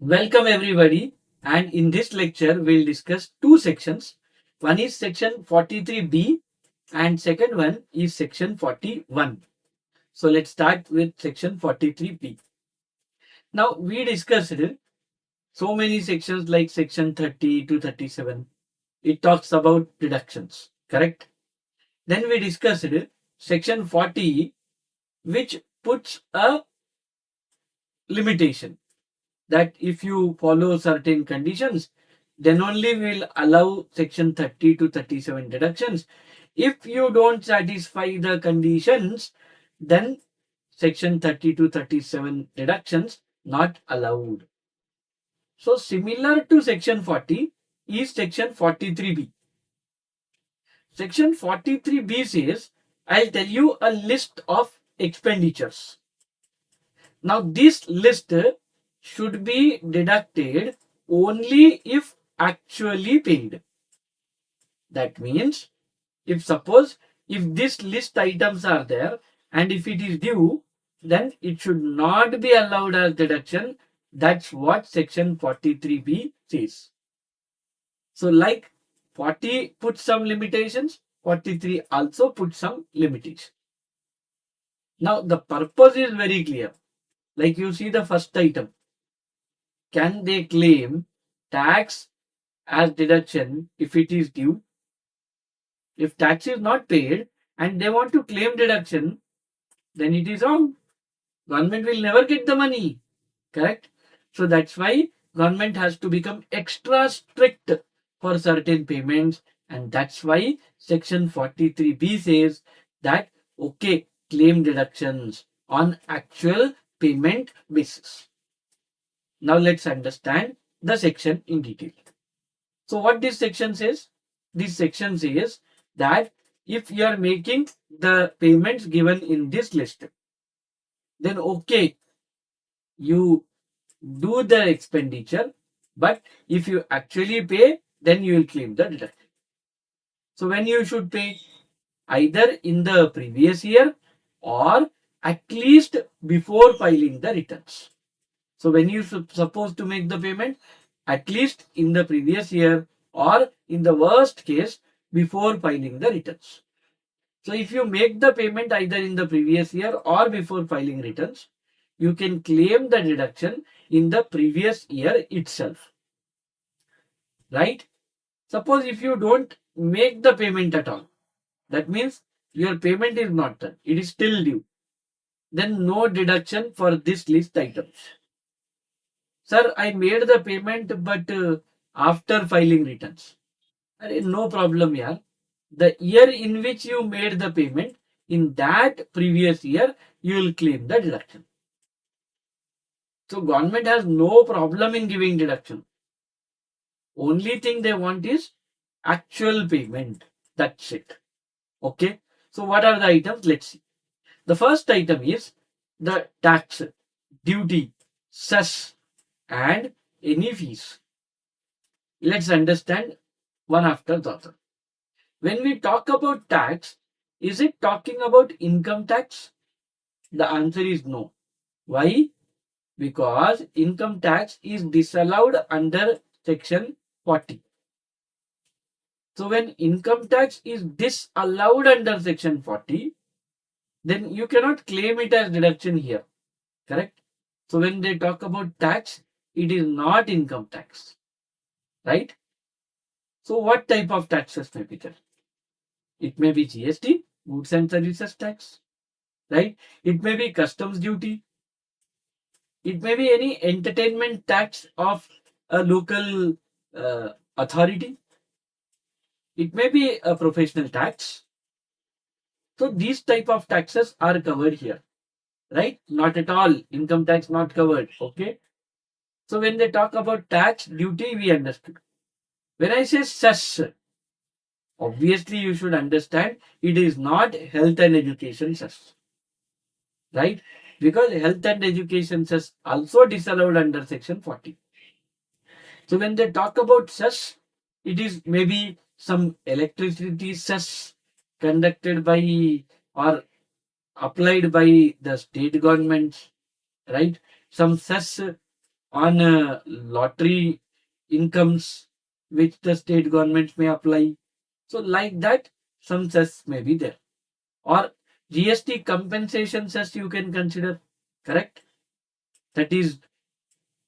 Welcome everybody, and in this lecture we'll discuss two sections. One is section 43B and second one is section 41. So let's start with section 43B. Now we discussed so many sections like section 30 to 37. It talks about deductions, correct? Then we discussed section 40, which puts a limitation that if you follow certain conditions, then only we'll allow section 30 to 37 deductions. If you don't satisfy the conditions, then section 30 to 37 deductions not allowed. So similar to section 40 is section 43B. Section 43B says, I'll tell you a list of expenditures. Now this list should be deducted only if actually paid. That means if this list items are there and if it is due, then it should not be allowed as deduction. That's what section 43B says. So like 40 puts some limitations, 43 also puts some limitations. Now the purpose is very clear. Like you see the first item. Can they claim tax as deduction if it is due? If tax is not paid and they want to claim deduction, then it is wrong. Government will never get the money. Correct? So that's why government has to become extra strict for certain payments, and that's why section 43B says that okay, claim deductions on actual payment basis. Now let's understand the section in detail. So what this section says? This section says that if you are making the payments given in this list, then okay, you do the expenditure, but if you actually pay, then you will claim the deduction. So when you should pay? Either in the previous year or at least before filing the returns. So when you supposed to make the payment, at least in the previous year or in the worst case before filing the returns. So if you make the payment either in the previous year or before filing returns, you can claim the deduction in the previous year itself. Right? Suppose if you don't make the payment at all, that means your payment is not done, it is still due, then no deduction for this list items. Sir, I made the payment but after filing returns. No problem, yaar. The year in which you made the payment, in that previous year, you will claim the deduction. So government has no problem in giving deduction. Only thing they want is actual payment. That's it. Okay. So what are the items? Let's see. The first item is the tax, duty, cess, and any fees. Let's understand one after the other. When we talk about tax, is it talking about income tax? The answer is no. Why? Because income tax is disallowed under section 40. So when income tax is disallowed under section 40, then you cannot claim it as deduction here. Correct? So when they talk about tax, it is not income tax. Right? So what type of taxes may be there? It may be GST, goods and services tax. Right? It may be customs duty. It may be any entertainment tax of a local authority. It may be a professional tax. So these type of taxes are covered here. Right? Not at all. Income tax not covered. Okay. So when they talk about tax duty, we understood. When I say cess, obviously you should understand it is not health and education cess. Right? Because health and education cess also disallowed under section 40. So when they talk about cess, it is maybe some electricity cess conducted by or applied by the state governments, right? Some cess on lottery incomes which the state government may apply. So like that, some cess may be there. Or GST compensation cess you can consider, correct? That is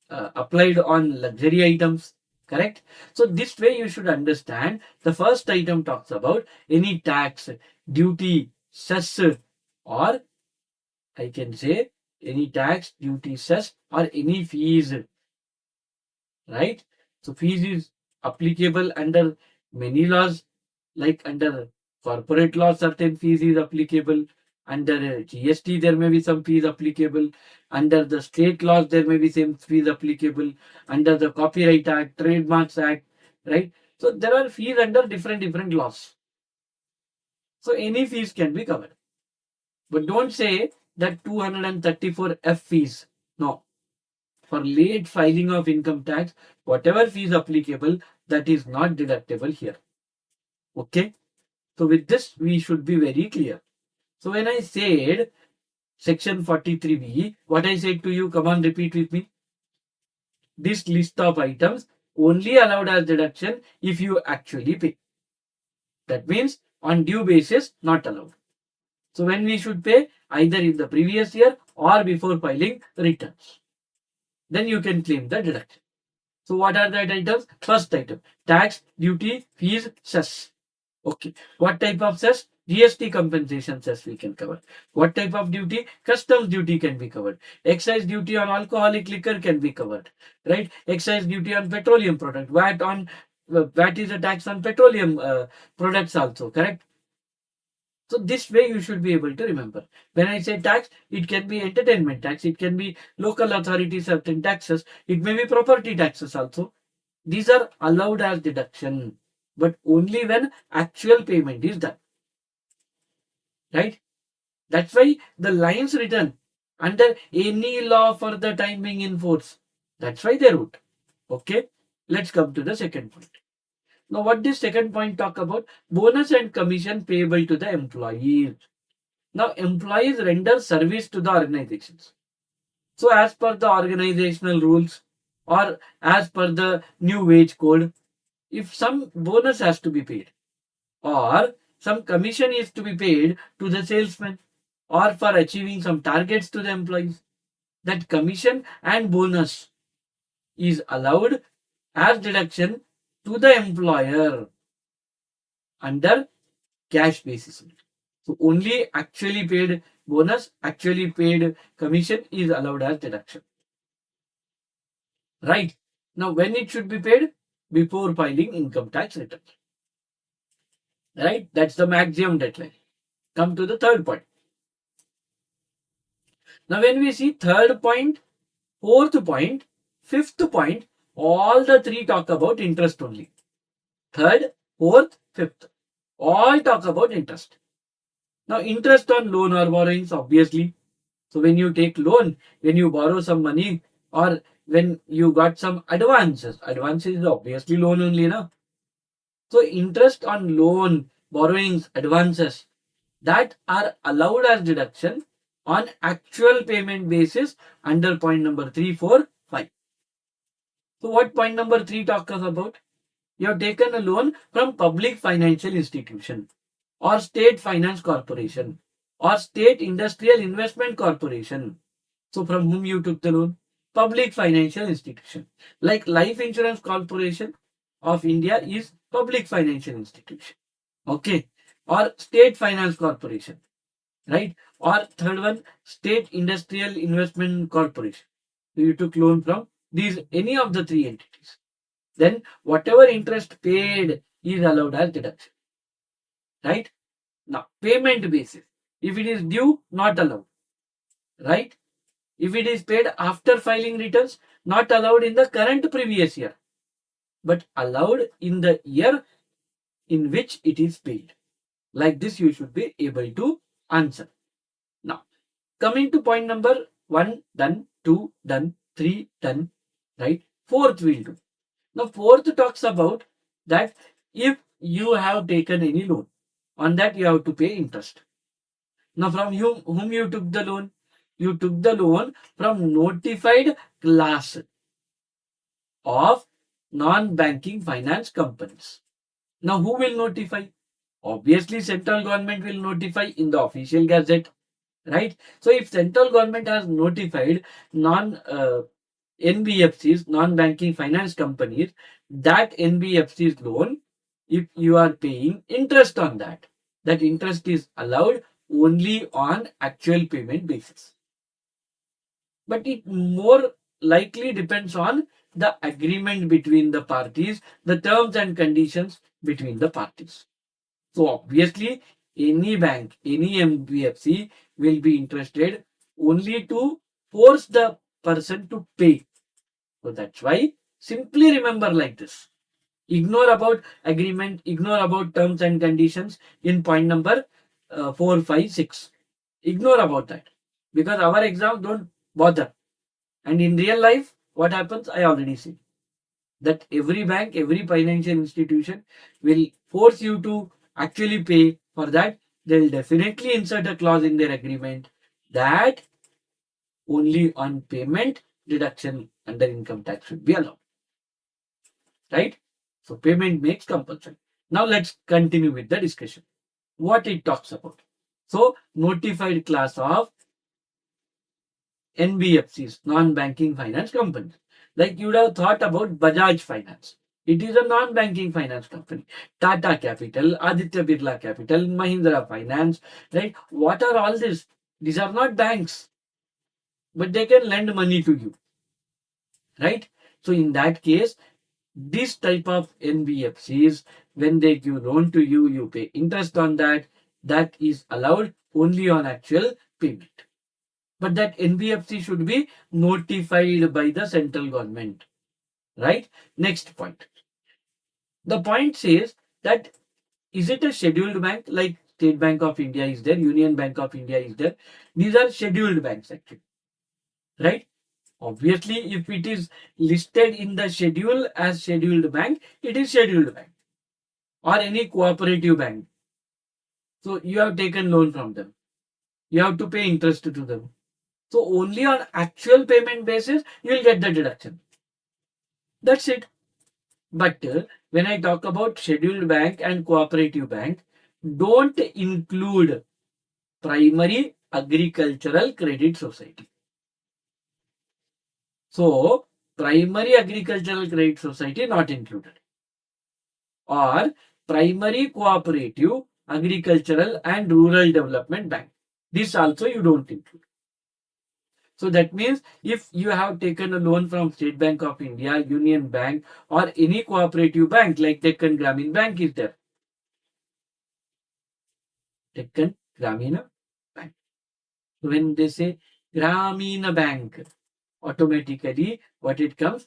applied on luxury items, correct? So this way you should understand the first item talks about any tax, duty, cess, or I can say any tax, duty, cess, or any fees, right? So fees is applicable under many laws, like under corporate law, certain fees is applicable. Under GST, there may be some fees applicable. Under the state laws, there may be some fees applicable. Under the Copyright Act, Trademarks Act, right? So there are fees under different laws. So any fees can be covered. But don't say that 234F fees. No. For late filing of income tax, whatever fees applicable, that is not deductible here. Okay. So with this, we should be very clear. So when I said section 43B, what I said to you, come on, repeat with me. This list of items only allowed as deduction if you actually pay. That means on due basis, not allowed. So when we should pay, either in the previous year or before filing returns, then you can claim the deduction. So what are that items? First item, tax, duty, fees, cess. Okay. What type of cess? GST compensation cess we can cover. What type of duty? Customs duty can be covered. Excise duty on alcoholic liquor can be covered. Right? Excise duty on petroleum product. VAT is a tax on petroleum products also. Correct? So this way you should be able to remember. When I say tax, it can be entertainment tax, it can be local authority certain taxes, it may be property taxes also. These are allowed as deduction, but only when actual payment is done. Right? That's why the lines written under any law for the time being in force. That's why they wrote. Okay. Let's come to the second point. Now, what this second point talk about? Bonus and commission payable to the employees. Now, employees render service to the organizations. So, as per the organizational rules or as per the new wage code, if some bonus has to be paid or some commission is to be paid to the salesman or for achieving some targets to the employees, that commission and bonus is allowed as deduction to the employer under cash basis. So only actually paid bonus, actually paid commission is allowed as deduction. Right. Now when it should be paid? Before filing income tax return. Right. That's the maximum deadline. Come to the third point. Now when we see third point, fourth point, fifth point, all the three talk about interest only. Third, fourth, fifth. All talk about interest. Now interest on loan or borrowings, obviously. So when you take loan, when you borrow some money or when you got some advances is obviously loan only, na? So interest on loan, borrowings, advances that are allowed as deduction on actual payment basis under point number 3, 4, 5. So what point number 3 talks about? You have taken a loan from public financial institution or state finance corporation or state industrial investment corporation. So from whom you took the loan? Public financial institution. Like Life Insurance Corporation of India is public financial institution. Okay. Or state finance corporation. Right. Or third one, state industrial investment corporation. So you took loan from these any of the three entities. Then whatever interest paid is allowed as deduction. Right? Now, payment basis. If it is due, not allowed. Right? If it is paid after filing returns, not allowed in the current previous year, but allowed in the year in which it is paid. Like this, you should be able to answer. Now, coming to point number 1, done, 2, done, 3, done, right? Fourth, we'll do. Now, fourth talks about that if you have taken any loan, on that you have to pay interest. Now, from whom you took the loan? You took the loan from notified class. of non-banking finance companies. Now, who will notify? Obviously, central government will notify in the official gazette, right? So, if central government has notified non NBFCs, non-banking finance companies, that NBFC's loan, if you are paying interest on that, that interest is allowed only on actual payment basis. But it more likely depends on the agreement between the parties, the terms and conditions between the parties. So obviously, any bank, any NBFC will be interested only to force the person to pay. So that's why simply remember like this. Ignore about agreement, ignore about terms and conditions in point number 4, 5, 6. Ignore about that because our exam don't bother. And in real life, what happens? I already see that every bank, every financial institution will force you to actually pay. For that, they'll definitely insert a clause in their agreement that only on payment deduction under income tax should be allowed. Right? So payment makes compulsory. Now let's continue with the discussion. What it talks about. So notified class of NBFCs, non-banking finance companies. Like you would have thought about Bajaj Finance. It is a non-banking finance company. Tata Capital, Aditya Birla Capital, Mahindra Finance, right? What are all these? These are not banks, but they can lend money to you, right? So in that case, this type of NBFCs, when they give loan to you, you pay interest on that. That is allowed only on actual payment. But that NBFC should be notified by the central government, right? Next point. The point says that is it a scheduled bank like State Bank of India is there, Union Bank of India is there? These are scheduled banks actually, right? Obviously, if it is listed in the schedule as scheduled bank, it is scheduled bank or any cooperative bank. So you have taken loan from them. You have to pay interest to them. So only on actual payment basis, you will get the deduction. That's it. But when I talk about scheduled bank and cooperative bank, don't include primary agricultural credit society. So primary agricultural credit society not included. Or primary cooperative agricultural and rural development bank. This also you don't include. So that means if you have taken a loan from State Bank of India, Union Bank, or any cooperative bank like Deccan Gramin Bank is there. Deccan Gramina Bank. When they say Gramina Bank, automatically what it comes?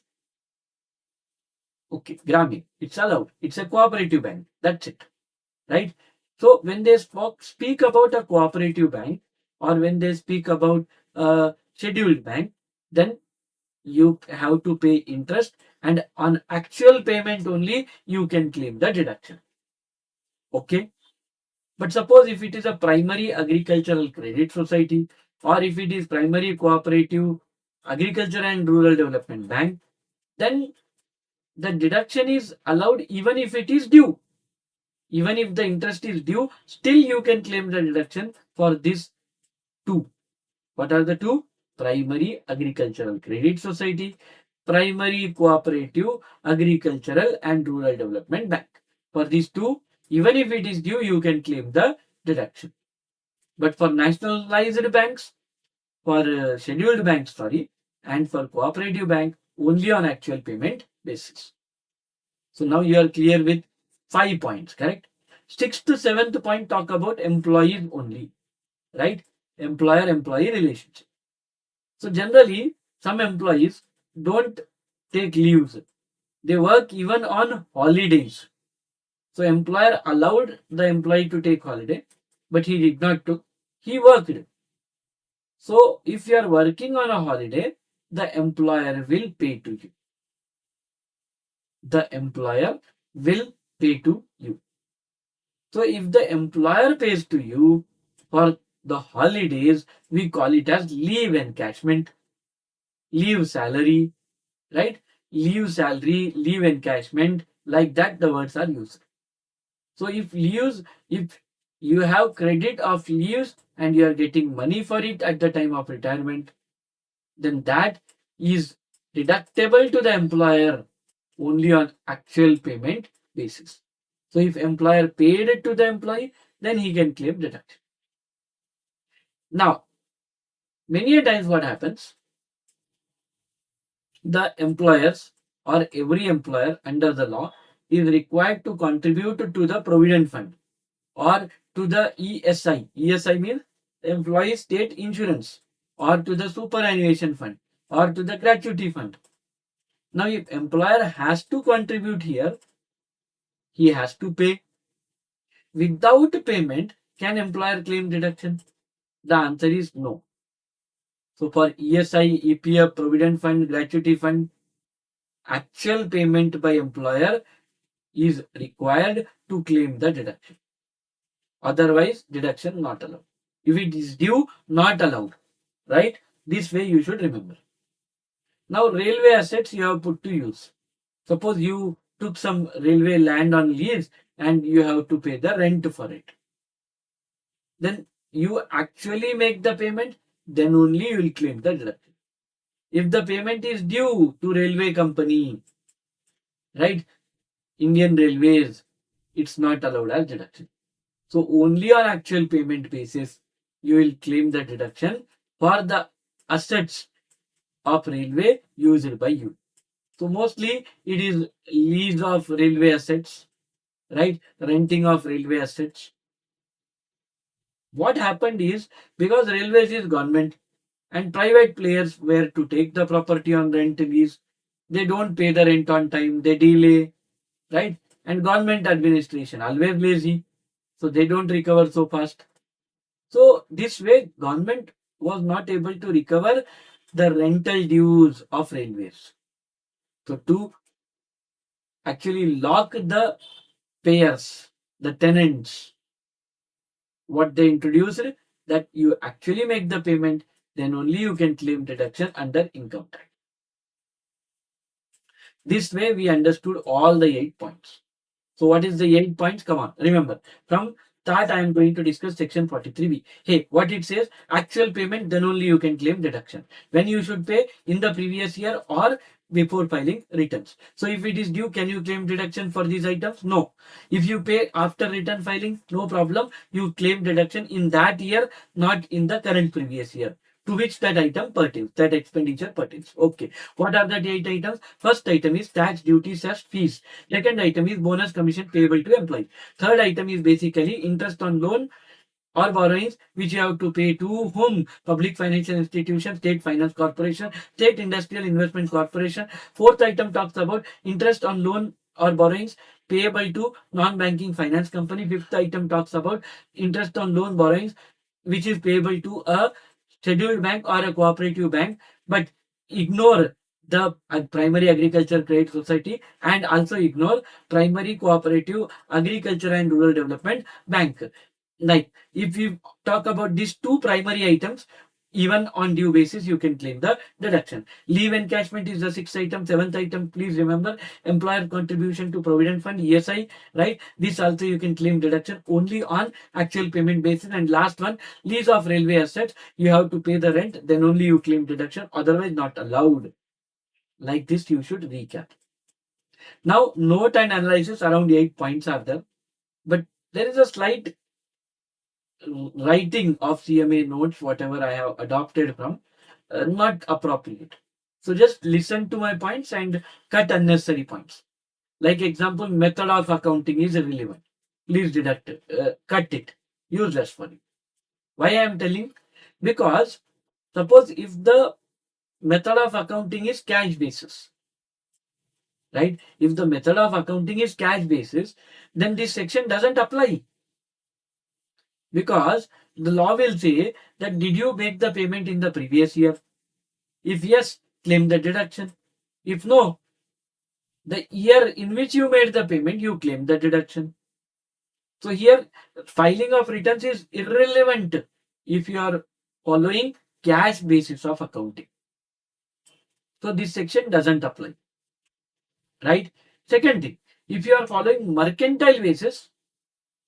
Okay, Gramin. It's allowed. It's a cooperative bank. That's it. Right? So when they speak about a cooperative bank or when they speak about a scheduled bank, then you have to pay interest and on actual payment only you can claim the deduction. Okay. But suppose if it is a primary agricultural credit society or if it is primary cooperative agriculture and rural development bank, then the deduction is allowed even if it is due. Even if the interest is due, still you can claim the deduction for these two. What are the two? Primary agricultural credit society, primary cooperative agricultural and rural development bank. For these two, even if it is due, you can claim the deduction. But for nationalized banks, for scheduled banks, sorry, and for cooperative bank, only on actual payment basis. So now you are clear with 5 points, correct? 6th to 7th point talk about employees only, right? Employer-employee relationship. So generally, some employees don't take leaves. They work even on holidays. So employer allowed the employee to take holiday, but he did not took. He worked. So if you are working on a holiday, the employer will pay to you. The employer will pay to you. So if the employer pays to you for the holidays, we call it as leave encashment, leave salary, right? leave salary, leave encashment, like that the words are used. So if you have credit of leaves and you are getting money for it at the time of retirement, then that is deductible to the employer only on actual payment basis. So if employer paid it to the employee, then he can claim deduction. Now, many a times what happens, the employers or every employer under the law is required to contribute to the provident fund or to the ESI. ESI means employee state insurance, or to the superannuation fund, or to the gratuity fund. Now, if employer has to contribute here, he has to pay. Without payment, can employer claim deduction? The answer is no. So for ESI, EPF, provident fund, gratuity fund, actual payment by employer is required to claim the deduction. Otherwise, deduction not allowed. If it is due, not allowed. Right? This way you should remember. Now, railway assets you have put to use. Suppose you took some railway land on lease and you have to pay the rent for it. Then you actually make the payment, then only you will claim the deduction. If the payment is due to railway company, right, Indian Railways, it's not allowed as deduction. So only on actual payment basis, you will claim the deduction for the assets of railway used by you. So mostly it is lease of railway assets, right? Renting of railway assets. What happened is, because railways is government and private players were to take the property on rent lease, they don't pay the rent on time, they delay, right? And government administration always lazy, so they don't recover so fast. So this way, government was not able to recover the rental dues of railways. So to actually lock the payers, the tenants, what they introduced, that you actually make the payment, then only you can claim deduction under income tax. This way we understood all the 8 points. So what is the 8 points? Come on, remember. From that I am going to discuss section 43B. Hey, what it says, actual payment, then only you can claim deduction. When you should pay, in the previous year or before filing returns. So if it is due, can you claim deduction for these items? No. If you pay after return filing, no problem. You claim deduction in that year, not in the current previous year to which that item pertains, that expenditure pertains. Okay. What are the 8 items? First item is tax, duties, as fees. Second item is bonus commission payable to employee. Third item is basically interest on loan or borrowings which you have to pay to whom? Public financial institution, state finance corporation, state industrial investment corporation. Fourth item talks about interest on loan or borrowings payable to non-banking finance company. Fifth item talks about interest on loan borrowings which is payable to a scheduled bank or a cooperative bank, but ignore the primary agriculture credit society and also ignore primary cooperative agriculture and rural development bank. Like if you talk about these two primary items, even on due basis, you can claim the deduction. Leave encashment is the sixth item. Seventh item, please remember, employer contribution to provident fund, ESI, right? This also you can claim deduction only on actual payment basis. And last one, lease of railway assets. You have to pay the rent, then only you claim deduction. Otherwise, not allowed. Like this, you should recap. Now, note and analysis around 8 points are there, but there is a slight writing of CMA notes, whatever I have adopted from, not appropriate. So just listen to my points and cut unnecessary points. Like example, method of accounting is irrelevant. Please deduct it, cut it. Useless for you. Why I am telling? Because suppose if the method of accounting is cash basis, right? If the method of accounting is cash basis, then this section doesn't apply. Because the law will say that did you make the payment in the previous year? If yes, claim the deduction. If no, the year in which you made the payment, you claim the deduction. So here, filing of returns is irrelevant if you are following cash basis of accounting. So this section doesn't apply. right? Second thing, if you are following mercantile basis,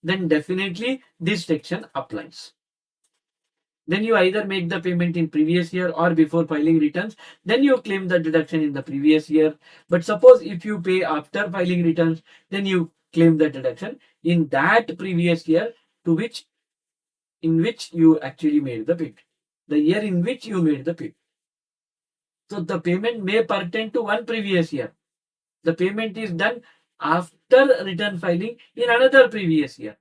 then definitely this section applies. Then you either make the payment in previous year or before filing returns, then you claim the deduction in the previous year. But suppose if you pay after filing returns, then you claim the deduction in that previous year to which in which you actually made the payment, the year in which you made the payment. So the payment may pertain to one previous year. The payment is done after return filing in another previous year.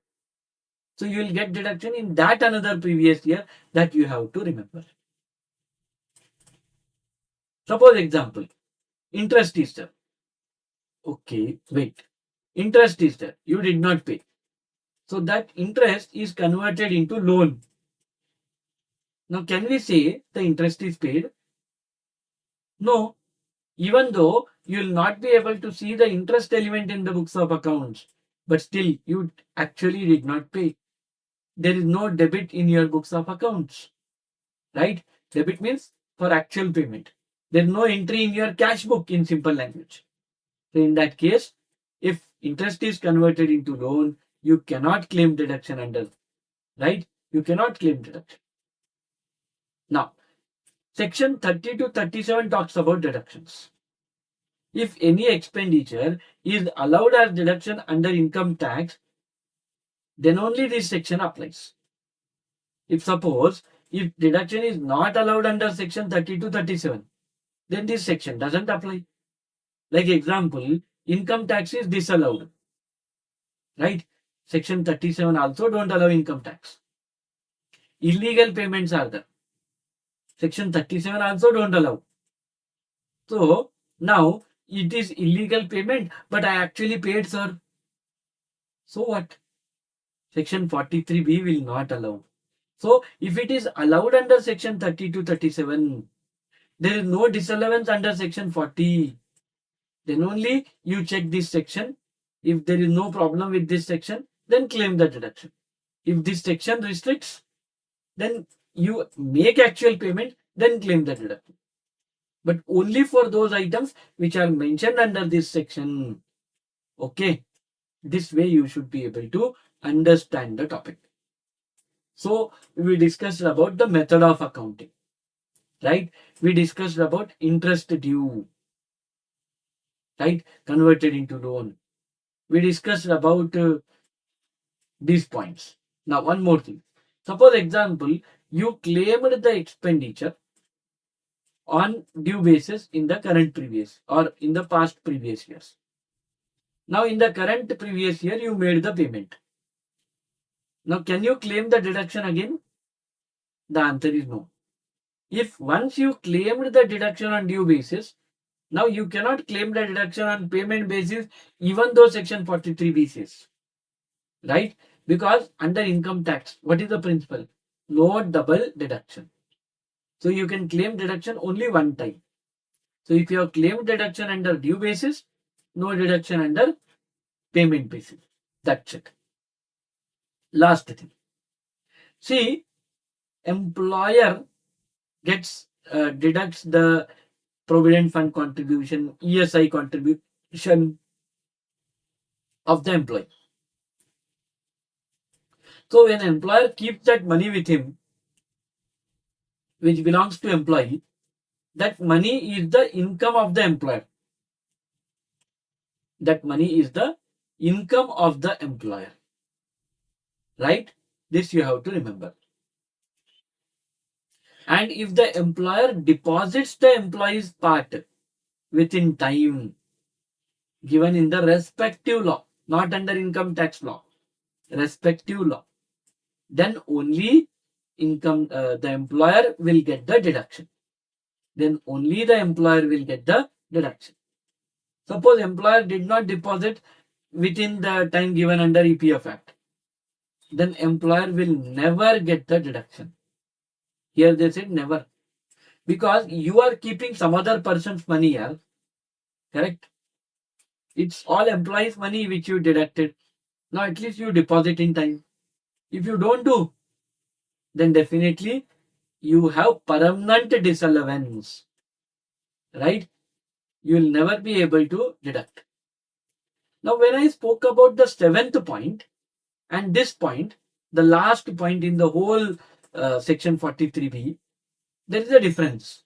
So you will get deduction in that another previous year, that you have to remember. Suppose example, interest is there. Okay, wait. Interest is there. You did not pay. So that interest is converted into loan. Now can we say the interest is paid? No. Even though you will not be able to see the interest element in the books of accounts, but still you actually did not pay. There is no debit in your books of accounts, right? Debit means for actual payment. There is no entry in your cash book in simple language. So in that case, if interest is converted into loan, you cannot claim deduction under, right? You cannot claim deduction. Now, section 30 to 37 talks about deductions. If any expenditure is allowed as deduction under income tax, then only this section applies. If suppose, if deduction is not allowed under section 30 to 37, then this section doesn't apply. Like example, income tax is disallowed, right? Section 37 also don't allow income tax. Illegal payments are there. Section 37 also don't allow. So now it is illegal payment, but I actually paid, sir. So what? Section 43B will not allow. So if it is allowed under section 30 to 37, there is no disallowance under section 40. Then only you check this section. If there is no problem with this section, then claim the deduction. If this section restricts, then you make actual payment, then claim the deduction. But only for those items which are mentioned under this section. Okay. This way you should be able to understand the topic. So we discussed about the method of accounting, right? We discussed about interest due, right? Converted into loan. We discussed about these points. Now one more thing. Suppose example, you claimed the expenditure on due basis in the current previous or in the past previous years. Now in the current previous year, you made the payment. Now can you claim the deduction again? The answer is no. If once you claimed the deduction on due basis, now you cannot claim the deduction on payment basis, even though section 43B says, right? Because under income tax, what is the principle? No double deduction. So you can claim deduction only one time. So if you have claimed deduction under due basis, no deduction under payment basis. That's it. Last thing. See, employer gets deducts the provident fund contribution, ESI contribution of the employee. So when employer keeps that money with him, which belongs to employee, that money is the income of the employer. That money is the income of the employer. Right? This you have to remember. And if the employer deposits the employee's part within time given in the respective law, not under income tax law, respective law, then only the employer will get the deduction. Then only the employer will get the deduction. Suppose employer did not deposit within the time given under EPF Act, then employer will never get the deduction. Here they said never. Because you are keeping some other person's money here. Correct? It's all employees' money which you deducted. Now at least you deposit in time. If you don't do, then definitely you have permanent disallowance. Right? you will never be able to deduct. Now, when I spoke about the seventh point and this point, the last point in the whole section 43b, there is a difference.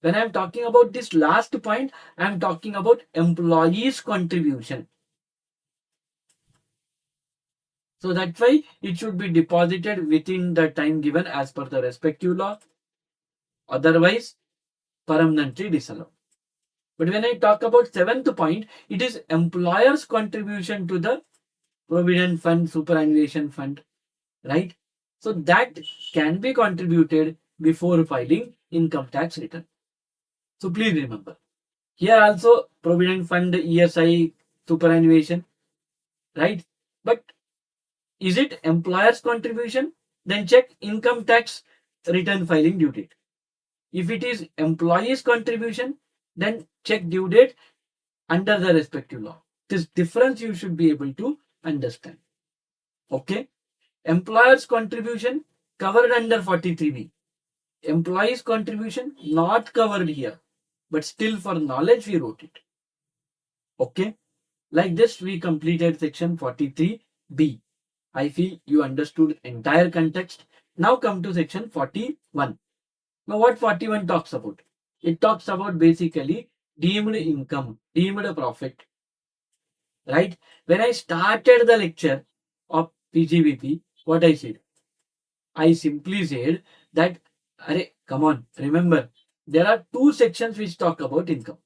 When I am talking about this last point, I am talking about employees' contribution. So that's why it should be deposited within the time given as per the respective law. Otherwise, permanently disallowed. But when I talk about seventh point, it is employer's contribution to the provident fund, superannuation fund, right? So that can be contributed before filing income tax return. So please remember, here also provident fund, ESI, superannuation, right? But is it employer's contribution? Then check income tax return filing due date. If it is employee's contribution, then check due date under the respective law. This difference you should be able to understand. Okay. Employer's contribution covered under 43b. Employee's contribution not covered here. But still for knowledge we wrote it. Okay. Like this we completed section 43b. I feel you understood entire context. Now come to section 41. Now what 41 talks about? It talks about basically deemed income, deemed profit. Right? When I started the lecture of PGBP, what I said? I simply said that, come on, remember, there are two sections which talk about income.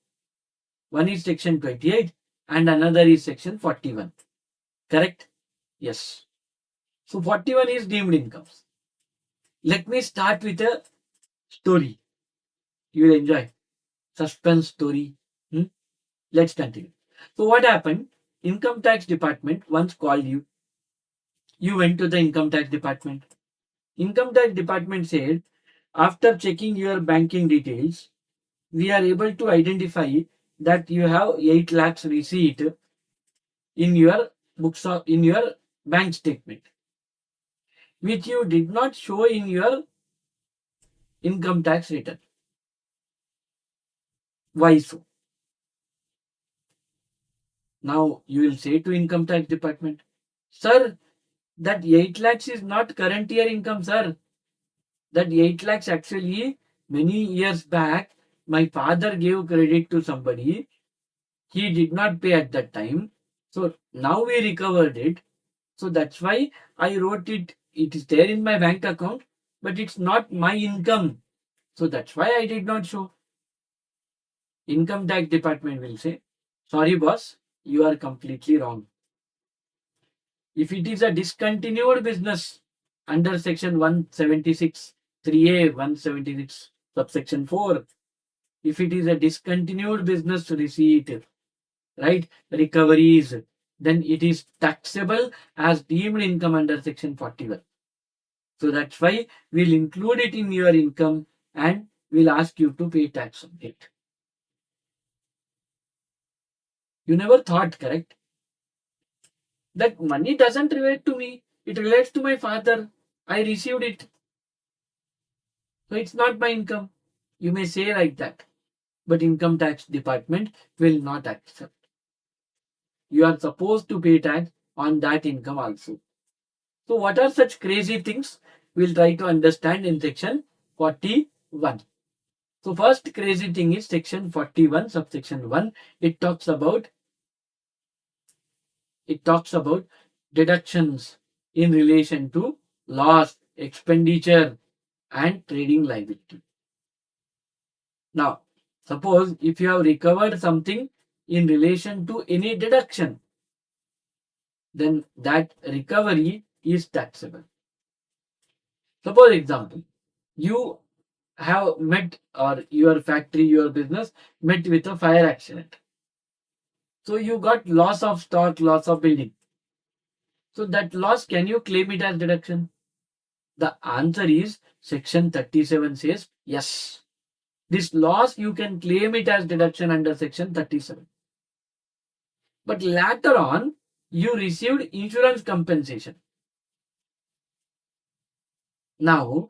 One is section 28 and another is section 41. Correct? Yes. So 41 is deemed incomes. Let me start with a story. You will enjoy. Suspense story. Let's continue. So what happened? Income tax department once called you. You went to the income tax department. Income tax department said, after checking your banking details, we are able to identify that you have 8 lakhs receipt in your books of, in your bank statement, which you did not show in your income tax return. Why so? Now you will say to income tax department, sir, that 8 lakhs is not current year income, sir. That 8 lakhs actually many years back, my father gave credit to somebody. He did not pay at that time. So now we recovered it. So that's why I wrote it. It is there in my bank account, but it's not my income. So that's why I did not show. Income tax department will say, sorry boss, you are completely wrong. If it is a discontinued business under section 176, 3A 176, subsection 4, if it is a discontinued business receipt, right, recoveries, then it is taxable as deemed income under section 41. So that's why we'll include it in your income and we'll ask you to pay tax on it. You never thought, correct? That money doesn't relate to me. It relates to my father. I received it. So it's not my income. You may say like that. But income tax department will not accept. You are supposed to pay tax on that income also. So what are such crazy things? We'll try to understand in section 41. So first crazy thing is section 41, subsection 1. It talks about deductions in relation to loss, expenditure, and trading liability. Now, suppose if you have recovered something in relation to any deduction, then that recovery is taxable. Suppose example, you have met, or your factory, your business met with a fire accident. So you got loss of stock, loss of building. So that loss, can you claim it as deduction? The answer is section 37 says yes. This loss you can claim it as deduction under section 37. But later on, you received insurance compensation. Now,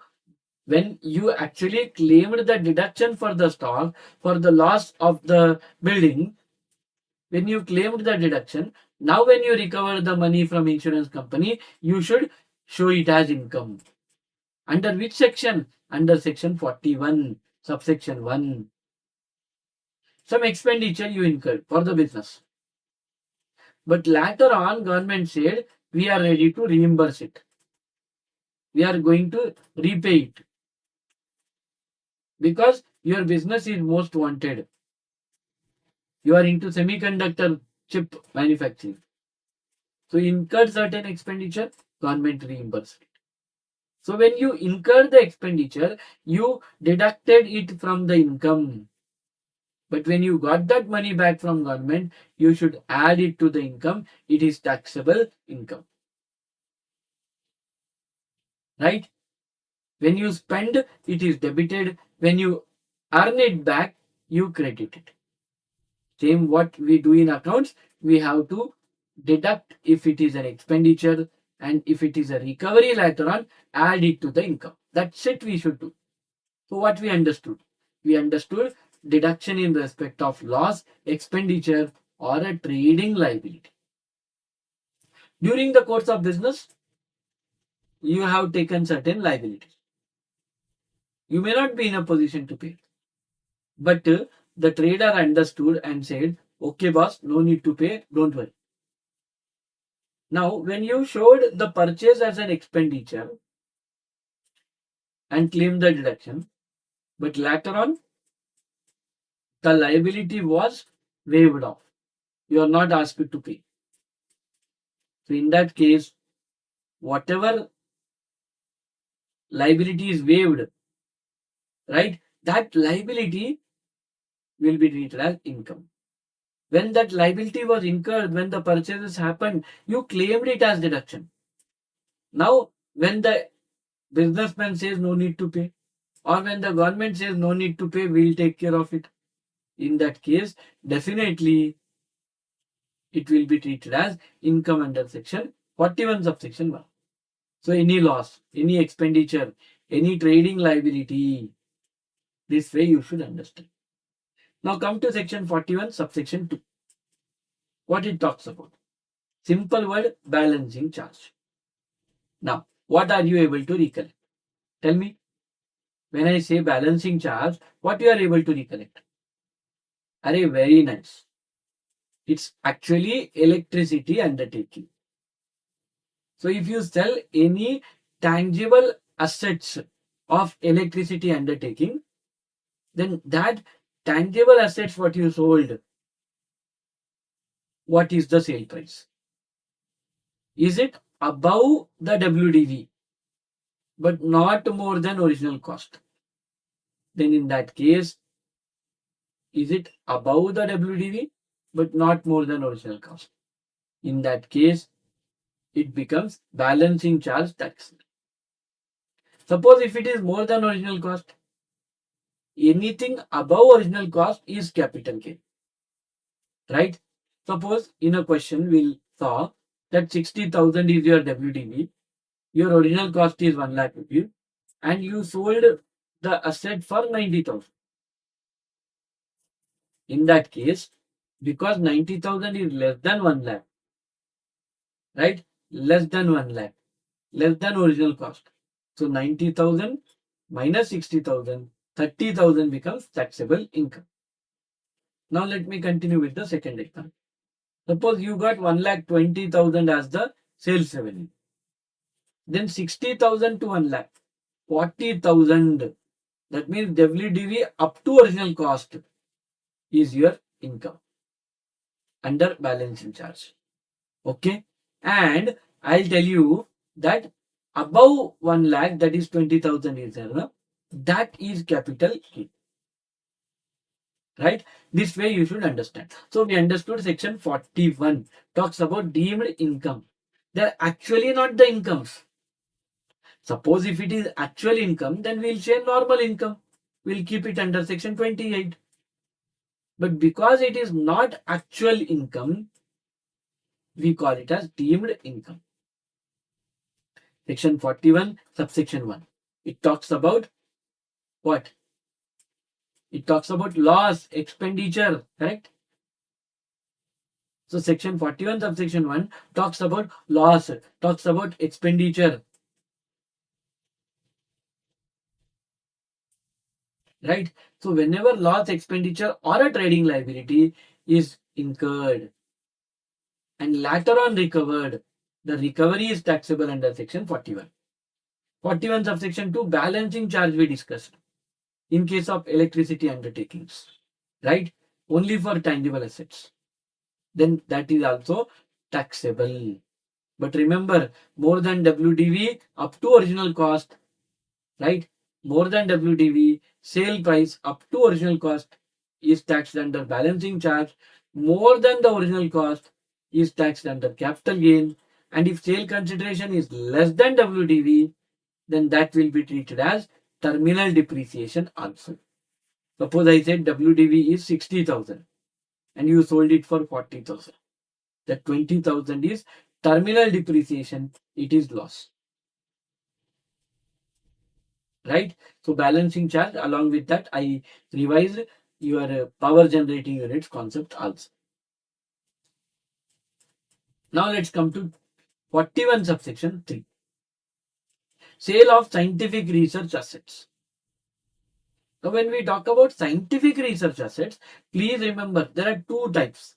when you actually claimed the deduction for the stock for the loss of the building, when you claimed the deduction, now when you recover the money from insurance company, you should show it as income. Under which section? Under section 41, subsection 1. Some expenditure you incurred for the business. But later on, government said, we are ready to reimburse it. We are going to repay it. Because your business is most wanted. You are into semiconductor chip manufacturing. So you incurred certain expenditure, government reimbursed it. So when you incur the expenditure, you deducted it from the income. But when you got that money back from government, you should add it to the income. It is taxable income. Right? When you spend, it is debited. When you earn it back, you credit it. Same what we do in accounts, we have to deduct if it is an expenditure, and if it is a recovery later on, add it to the income. That's it we should do. So what we understood? We understood deduction in respect of loss, expenditure, or a trading liability. During the course of business, you have taken certain liabilities. You may not be in a position to pay. But the trader understood and said, okay boss, no need to pay, don't worry. Now, when you showed the purchase as an expenditure and claimed the deduction, but later on, the liability was waived off. You are not asked to pay. So in that case, whatever liability is waived, right, that liability will be treated as income. When that liability was incurred, when the purchases happened, you claimed it as deduction. Now, when the businessman says no need to pay, or when the government says no need to pay, we'll take care of it. In that case, definitely it will be treated as income under section 41 subsection 1. So any loss, any expenditure, any trading liability, this way you should understand. Now come to section 41 subsection 2. What it talks about? Simple word, balancing charge. Now, what are you able to recollect? Tell me. When I say balancing charge, what you are able to recollect? Array, very nice. It's actually electricity undertaking. So if you sell any tangible assets of electricity undertaking, then that tangible assets what you sold, what is the sale price? Is it above the WDV but not more than original cost? Then in that case, is it above the WDV but not more than original cost? In that case, it becomes balancing charge tax. Suppose if it is more than original cost, anything above original cost is capital gain. Right? Suppose in a question we'll saw that 60,000 is your WDV, your original cost is 1 lakh rupees, and you sold the asset for 90,000. In that case, because 90,000 is less than 1 lakh, right? Less than 1 lakh, less than original cost. So 90,000 minus 60,000, 30,000 becomes taxable income. Now let me continue with the second example. Suppose you got 1,20,000 as the sales revenue. Then 60,000 to 1 lakh, 40,000. That means WDV up to original cost is your income under balancing charge. Okay. And I'll tell you that above 1 lakh, that is 20,000 is there, no? That is capital gain. Right? This way you should understand. So we understood section 41 talks about deemed income. They're actually not the incomes. Suppose if it is actual income, then we'll say normal income. We'll keep it under section 28. But because it is not actual income, we call it as deemed income. Section 41, subsection 1. It talks about What? It talks about loss, expenditure, correct? So section 41 subsection 1 talks about loss, talks about expenditure, right? So whenever loss, expenditure or a trading liability is incurred and later on recovered, the recovery is taxable under section 41. 41 subsection 2 balancing charge we discussed in case of electricity undertakings, right? Only for tangible assets. Then that is also taxable. But remember, more than WDV up to original cost, right? More than WDV, sale price up to original cost is taxed under balancing charge. More than the original cost is taxed under capital gain. And if sale consideration is less than WDV, then that will be treated as terminal depreciation also. Suppose I said WDV is 60,000 and you sold it for 40,000. That 20,000 is terminal depreciation. It is loss. Right? So balancing charge, along with that, I revised your power generating units concept also. Now let's come to 41 subsection 3. Sale of scientific research assets. Now when we talk about scientific research assets, please remember there are two types.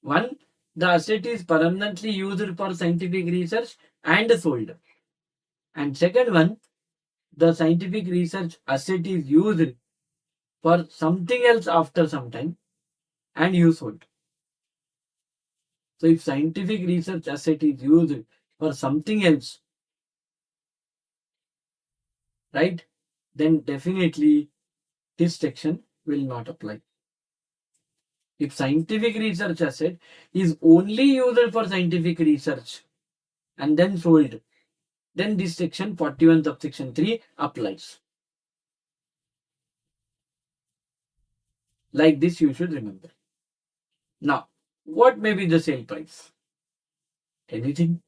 One, the asset is permanently used for scientific research and sold. And second one, the scientific research asset is used for something else after some time and you sold. So if scientific research asset is used for something else, right, then definitely this section will not apply. If scientific research asset is only used for scientific research and then sold, then this section 41 subsection 3 applies. Like this you should remember. Now, what may be the sale price? Anything?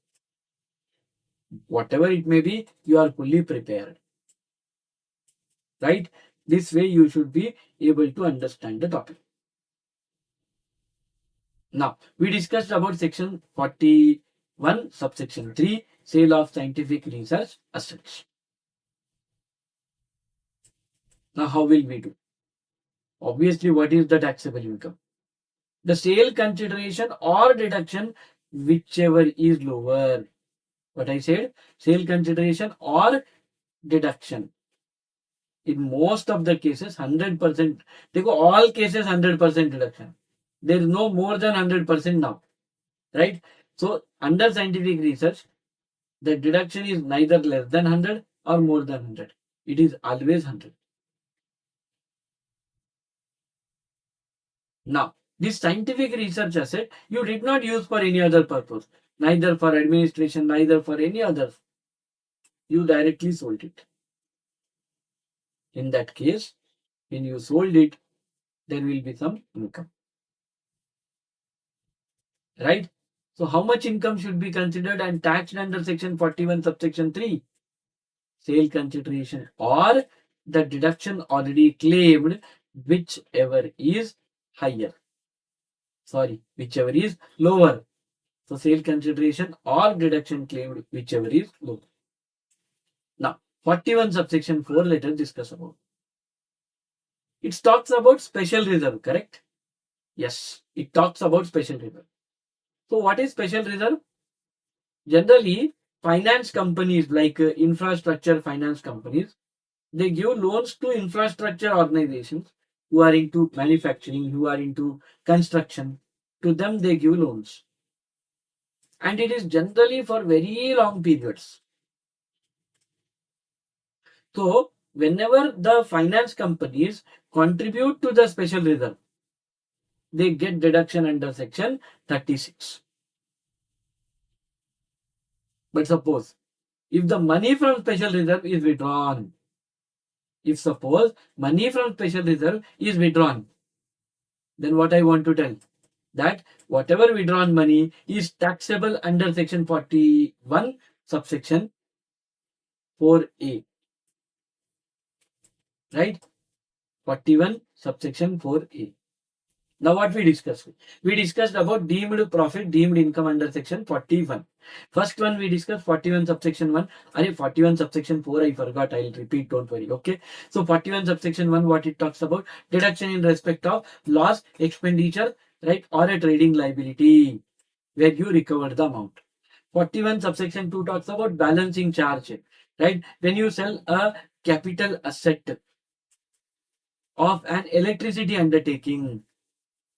Whatever it may be, you are fully prepared. Right? This way you should be able to understand the topic. Now, we discussed about section 41, subsection 3, sale of scientific research assets. Now, how will we do? Obviously, what is the taxable income? The sale consideration or deduction, whichever is lower. What I said, sale consideration or deduction. In most of the cases, 100%. Take all cases 100% deduction. There is no more than 100% now. Right? So, under scientific research, the deduction is neither less than 100 or more than 100. It is always 100. Now, this scientific research asset you did not use for any other purpose, neither for administration, neither for any other. You directly sold it. In that case, when you sold it, there will be some income. Right? So, how much income should be considered and taxed under section 41 subsection 3? Sale consideration or the deduction already claimed, whichever is higher. Sorry, whichever is lower. So sale consideration or deduction claimed, whichever is lower. Now, 41 subsection 4, let us discuss about. It talks about special reserve, correct? Yes, it talks about special reserve. So what is special reserve? Generally, finance companies like infrastructure finance companies, they give loans to infrastructure organizations who are into manufacturing, who are into construction. To them, they give loans. And it is generally for very long periods. So, whenever the finance companies contribute to the special reserve, they get deduction under section 36. But suppose if the money from special reserve is withdrawn, if suppose money from special reserve is withdrawn, then what I want to tell that whatever withdrawn money is taxable under section 41 subsection 4A. right? 41 subsection 4a. Now what we discussed? We discussed about deemed profit, deemed income under section 41. First one we discussed 41 subsection 1. 41 subsection 4 I forgot. I'll repeat, don't worry. Okay. So 41 subsection 1, what it talks about? Deduction in respect of loss, expenditure, right? Or a trading liability where you recover the amount. 41 subsection 2 talks about balancing charge, right? When you sell a capital asset of an electricity undertaking,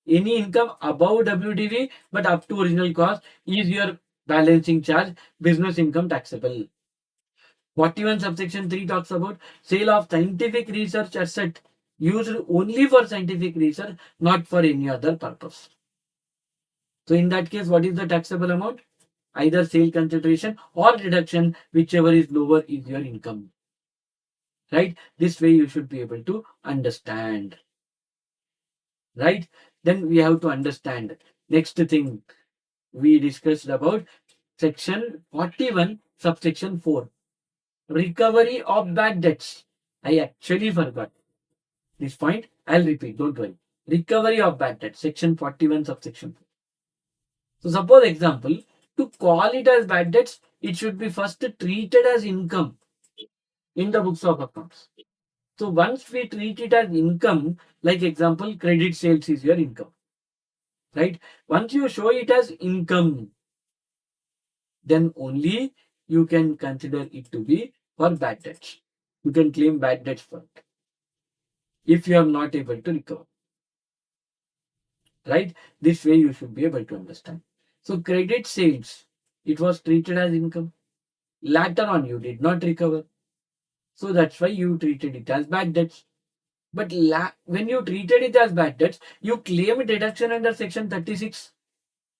any income above WDV but up to original cost is your balancing charge, business income taxable. 41 subsection 3 talks about sale of scientific research asset used only for scientific research, not for any other purpose. So in that case, what is the taxable amount? Either sale consideration or deduction, whichever is lower is your income. Right? This way you should be able to understand. Right? Then we have to understand. Next thing we discussed about section 41 subsection 4. Recovery of bad debts. I actually forgot this point. I'll repeat, don't worry. Recovery of bad debts. Section 41 subsection 4. So suppose example, to call it as bad debts, it should be first treated as income in the books of accounts. So once we treat it as income, like example, credit sales is your income, right? Once you show it as income, then only you can consider it to be for bad debts. You can claim bad debts for it if you are not able to recover, right? This way you should be able to understand. So credit sales, it was treated as income. Later on, you did not recover. So that's why you treated it as bad debts. But when you treated it as bad debts, you claim deduction under section 36,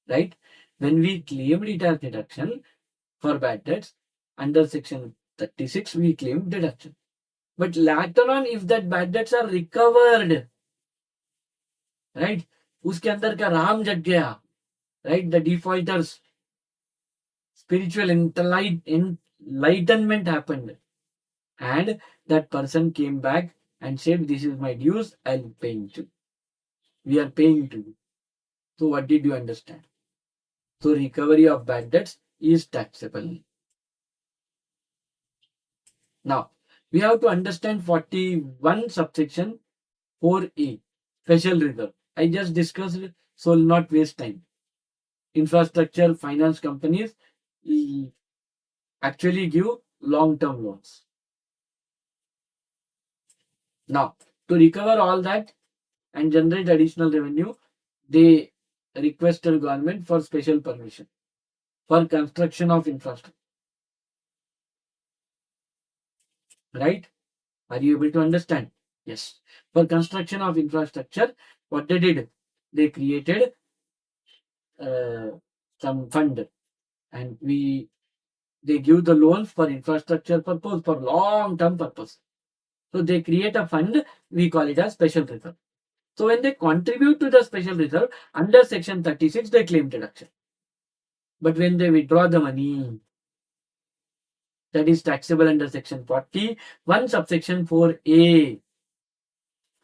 right? When we claimed it as deduction for bad debts under section 36, we claim deduction. But later on, if that bad debts are recovered, right? उसके अंदर का राम जग गया, right? The defaulters, spiritual enlightenment happened, and that person came back and said, "This is my dues. I'm paying to. We are paying to you." So what did you understand? So recovery of bad debts is taxable. Now we have to understand 41 subsection 4a, special reserve. I just discussed it, so will not waste time. Infrastructure finance companies actually give long-term loans. Now, to recover all that and generate additional revenue, they requested government for special permission for construction of infrastructure. Right? Are you able to understand? Yes. For construction of infrastructure, what they did? They created some fund, and they give the loans for infrastructure purpose, for long term purpose. So they create a fund, we call it as special reserve. So when they contribute to the special reserve under section 36, they claim deduction. But when they withdraw the money, that is taxable under section 41 subsection 4a.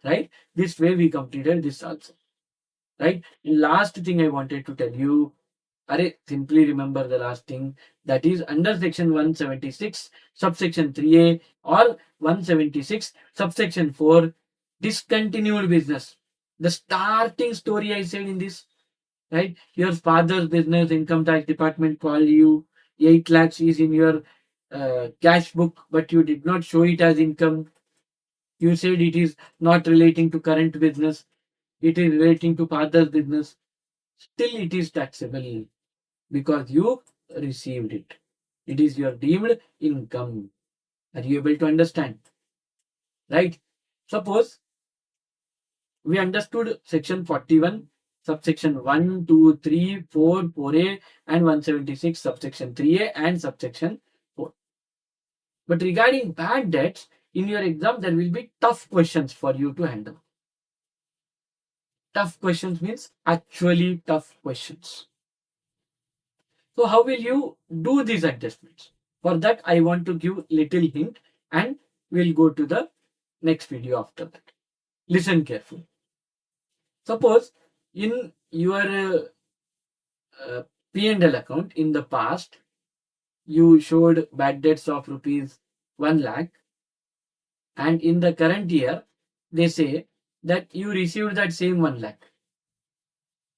Right? This way we completed this also. Right? Last thing I wanted to tell you, simply remember the last thing, that is under section 176 subsection 3a or 176 subsection 4, discontinued business. The starting story I said in this, right? Your father's business, income tax department called you, 8 lakhs is in your cash book, but you did not show it as income. You said it is not relating to current business, it is relating to father's business. Still it is taxable because you received it. It is your deemed income. Are you able to understand? Right? Suppose we understood section 41, subsection 1, 2, 3, 4, 4a, and 176, subsection 3a and subsection 4. But regarding bad debts, in your exam, there will be tough questions for you to handle. Tough questions means actually tough questions. So how will you do these adjustments? For that, I want to give little hint and we'll go to the next video after that. Listen carefully. Suppose in your P&L account in the past, you showed bad debts of rupees 1 lakh, and in the current year, they say that you received that same 1 lakh.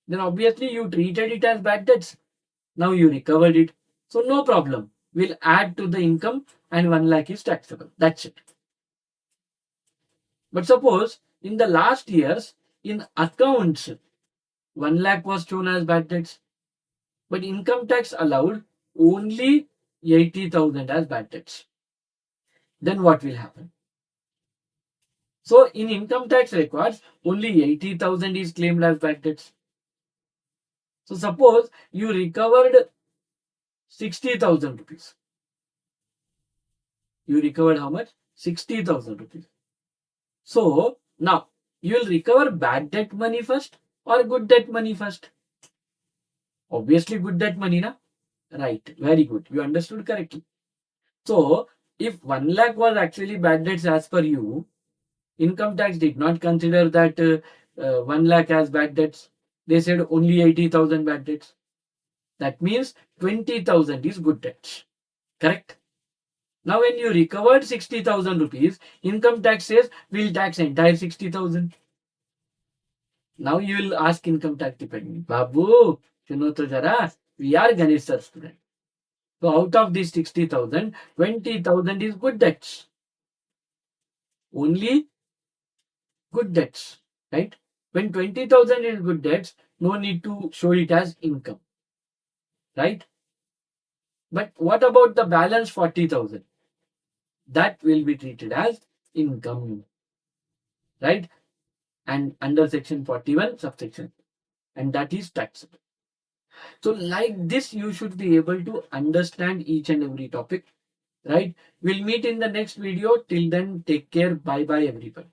Then obviously you treated it as bad debts. Now you recovered it. So no problem. We'll add to the income and 1 lakh is taxable. That's it. But suppose in the last years, in accounts, 1 lakh was shown as bad debts. But income tax allowed only 80,000 as bad debts. Then what will happen? So in income tax records, only 80,000 is claimed as bad debts. So suppose you recovered 60,000 rupees. You recovered how much? 60,000 rupees. So now you will recover bad debt money first or good debt money first? Obviously good debt money, na? Right. Very good. You understood correctly. So if 1 lakh was actually bad debts as per you, income tax did not consider that 1 lakh as bad debts. They said only 80,000 bad debts. That means 20,000 is good debts. Correct? Now when you recovered 60,000 rupees, income tax says we'll tax entire 60,000. Now you will ask income tax department, Babu, suno to jara, we are Ganesh sir student. So out of these 60,000, 20,000 is good debts. Only good debts, right? When 20,000 is good debts, no need to show it as income, right? But what about the balance 40,000? That will be treated as income, right? And under section 41 subsection, and that is taxable. So like this, you should be able to understand each and every topic, right? We'll meet in the next video. Till then, take care. Bye bye everybody.